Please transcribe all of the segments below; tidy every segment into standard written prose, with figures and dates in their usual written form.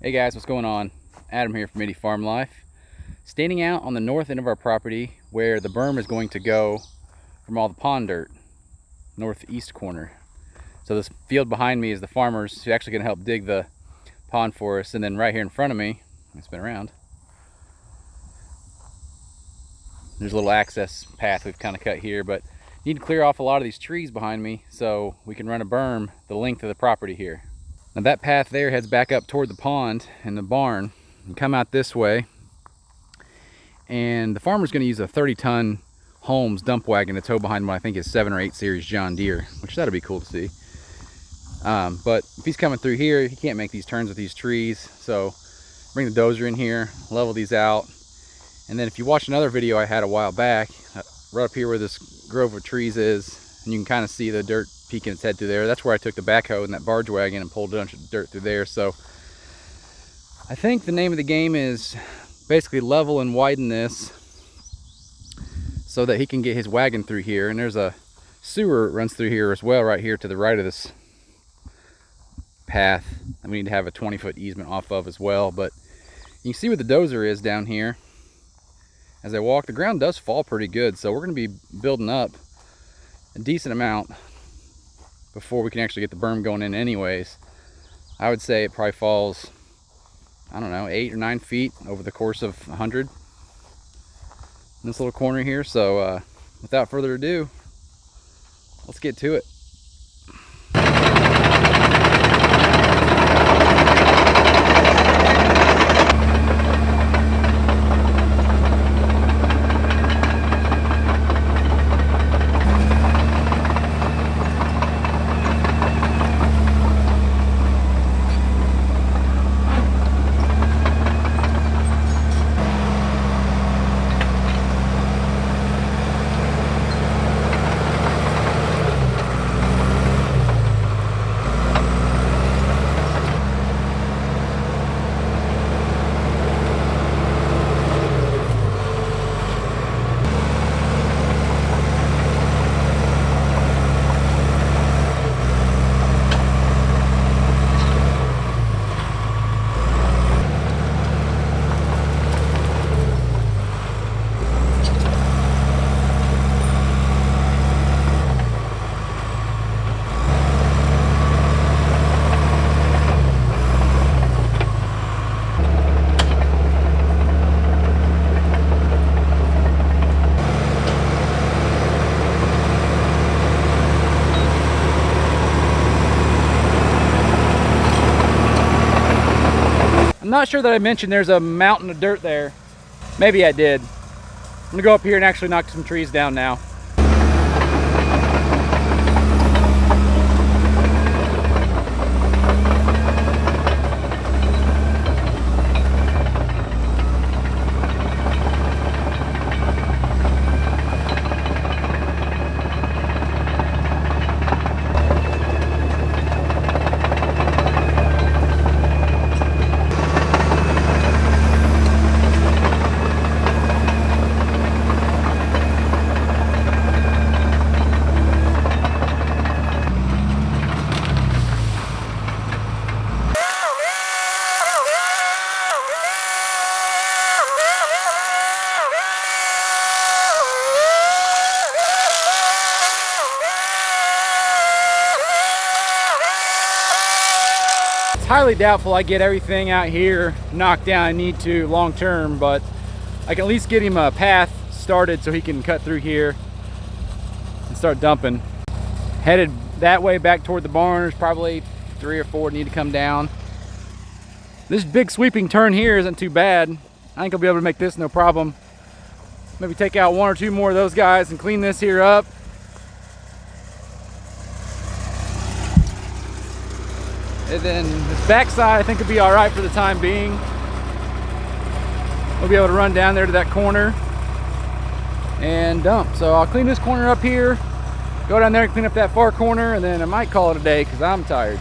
Hey guys, what's going on? Adam here from Midi Farm Life. Standing out on the north end of our property where the berm is going to go from all the pond dirt, northeast corner. So this field behind me is the farmers who are actually going to help dig the pond for us, and then right here in front of me, let me spin around, there's a little access path we've kind of cut here, but need to clear off a lot of these trees behind me so we can run a berm the length of the property here. Now that path there heads back up toward the pond and the barn and come out this way. And the farmer's going to use a 30-ton Holmes dump wagon to tow behind what I think is 7 or 8 series John Deere, which that'll be cool to see. But if he's coming through here, he can't make these turns with these trees. So bring the dozer in here, level these out. And then if you watch another video I had a while back, right up here where this grove of trees is, and you can kind of see the dirt peeking its head through there. That's where I took the backhoe and that barge wagon and pulled a bunch of dirt through there. So I think the name of the game is basically level and widen this so that he can get his wagon through here. And there's a sewer that runs through here as well, right here to the right of this path, and we need to have a 20-foot easement off of as well. But you can see where the dozer is down here. As I walk, the ground does fall pretty good, so we're going to be building up a decent amount before we can actually get the berm going in anyways. I would say it probably falls, I don't know, 8 or 9 feet over the course of 100 in this little corner here. So without further ado, let's get to it. I'm not sure that I mentioned there's a mountain of dirt there. Maybe I did. I'm gonna go up here and actually knock some trees down now. Highly doubtful I get everything out here knocked down I need to long term, but I can at least get him a path started so he can cut through here and start dumping. Headed that way back toward the barn. There's probably 3 or 4 need to come down. This big sweeping turn here isn't too bad. I think I'll be able to make this no problem. Maybe take out 1 or 2 more of those guys and clean this here up. And then this backside I think will be all right for the time being. We'll be able to run down there to that corner and dump. So I'll clean this corner up here, go down there and clean up that far corner, and then I might call it a day because I'm tired.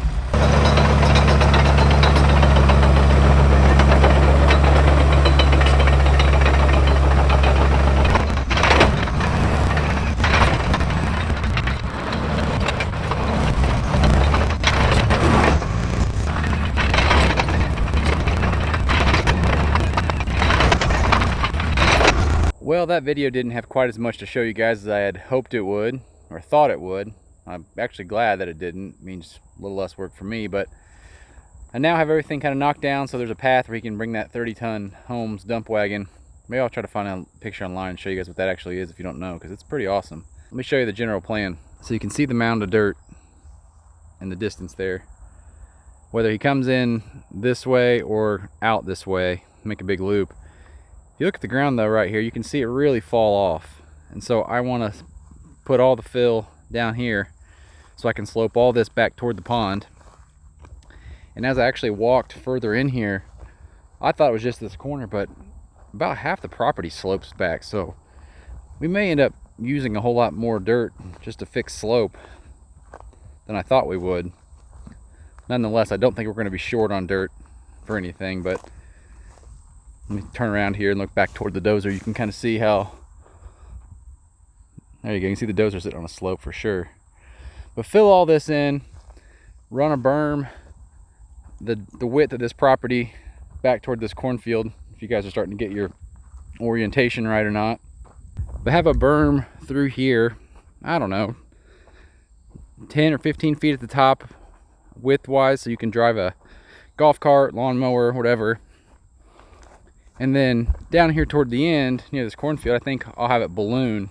Well, that video didn't have quite as much to show you guys as I had hoped it would, or thought it would. I'm actually glad that it didn't. It means a little less work for me, but I now have everything kind of knocked down, so there's a path where you can bring that 30-ton Holmes dump wagon. Maybe I'll try to find a picture online and show you guys what that actually is if you don't know, because it's pretty awesome. Let me show you the general plan. So you can see the mound of dirt in the distance there. Whether he comes in this way or out this way, make a big loop. If you look at the ground though right here, you can see it really fall off. And so I want to put all the fill down here so I can slope all this back toward the pond. And as I actually walked further in here, I thought it was just this corner, but about half the property slopes back. So we may end up using a whole lot more dirt just to fix slope than I thought we would. Nonetheless, I don't think we're going to be short on dirt for anything, but let me turn around here and look back toward the dozer. You can kind of see how, there you go, you can see the dozer sitting on a slope for sure. But fill all this in, run a berm, the width of this property back toward this cornfield, if you guys are starting to get your orientation right or not. But have a berm through here, I don't know, 10 or 15 feet at the top width-wise, so you can drive a golf cart, lawnmower, whatever. And then down here toward the end, near this cornfield, I think I'll have it balloon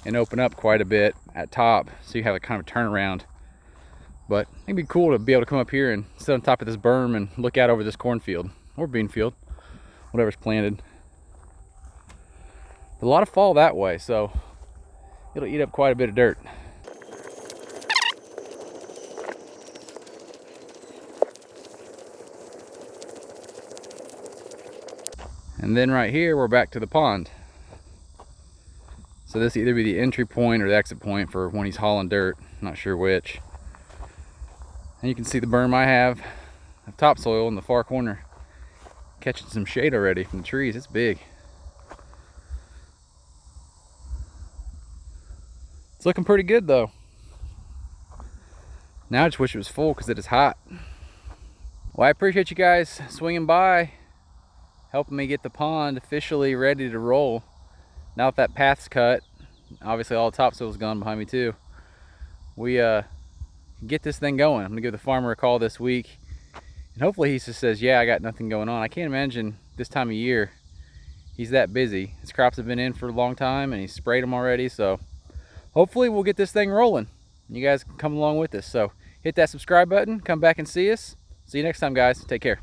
and open up quite a bit at top, so you have a kind of a turnaround. But it'd be cool to be able to come up here and sit on top of this berm and look out over this cornfield or bean field, whatever's planted. A lot of fall that way, so it'll eat up quite a bit of dirt. And then right here, we're back to the pond. So this will either be the entry point or the exit point for when he's hauling dirt. Not sure which. And you can see the berm I have of topsoil in the far corner, catching some shade already from the trees. It's big. It's looking pretty good though. Now I just wish it was full because it is hot. Well, I appreciate you guys swinging by, helping me get the pond officially ready to roll. Now that path's cut, obviously all the topsoil's gone behind me too. We get this thing going. I'm gonna give the farmer a call this week, and hopefully he just says, yeah, I got nothing going on. I can't imagine this time of year he's that busy. His crops have been in for a long time and he's sprayed them already, so hopefully we'll get this thing rolling. You guys can come along with us. So hit that subscribe button, come back and see us. See you next time, guys. Take care.